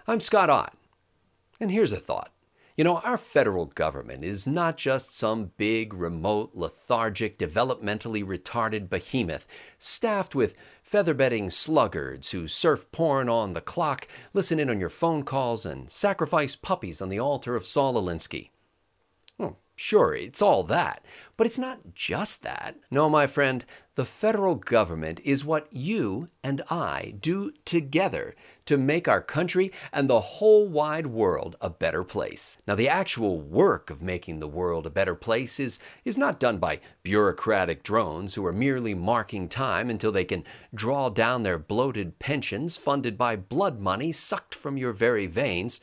I'm Scott Ott, and here's a thought. Our federal government is not just some big, remote, lethargic, developmentally retarded behemoth staffed with featherbedding sluggards who surf porn on the clock, listen in on your phone calls, and sacrifice puppies on the altar of Saul Alinsky. Well, sure, it's all that, but it's not just that. No, my friend, the federal government is what you and I do together to make our country and the whole wide world a better place. Now, the actual work of making the world a better place is not done by bureaucratic drones who are merely marking time until they can draw down their bloated pensions funded by blood money sucked from your very veins.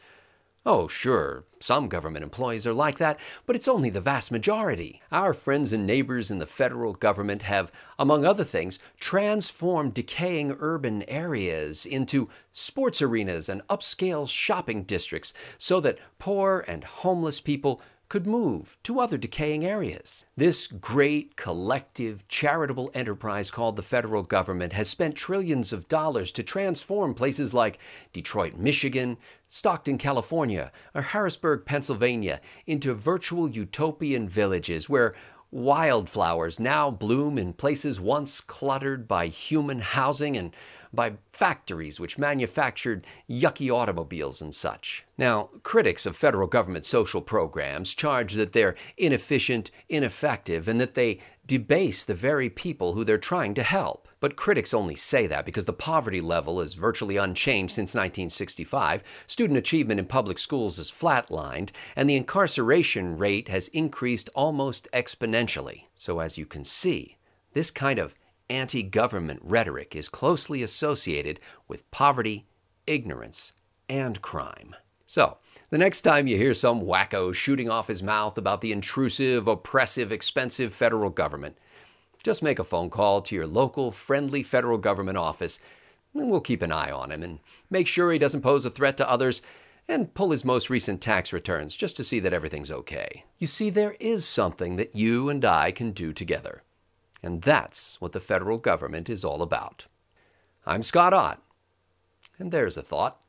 Oh, sure, some government employees are like that, but it's only the vast majority. Our friends and neighbors in the federal government have, among other things, transformed decaying urban areas into sports arenas and upscale shopping districts so that poor and homeless people could move to other decaying areas. This great collective charitable enterprise called the federal government has spent trillions of dollars to transform places like Detroit, Michigan, Stockton, California, or Harrisburg, Pennsylvania into virtual utopian villages where wildflowers now bloom in places once cluttered by human housing and by factories which manufactured yucky automobiles and such. Now, critics of federal government social programs charge that they're inefficient, ineffective, and that they debase the very people who they're trying to help. But critics only say that because the poverty level is virtually unchanged since 1965, student achievement in public schools is flatlined, and the incarceration rate has increased almost exponentially. So as you can see, this kind of anti-government rhetoric is closely associated with poverty, ignorance, and crime. So, the next time you hear some wacko shooting off his mouth about the intrusive, oppressive, expensive federal government, just make a phone call to your local friendly federal government office, and we'll keep an eye on him and make sure he doesn't pose a threat to others, and pull his most recent tax returns just to see that everything's okay. You see, there is something that you and I can do together. And that's what the federal government is all about. I'm Scott Ott, and there's a thought.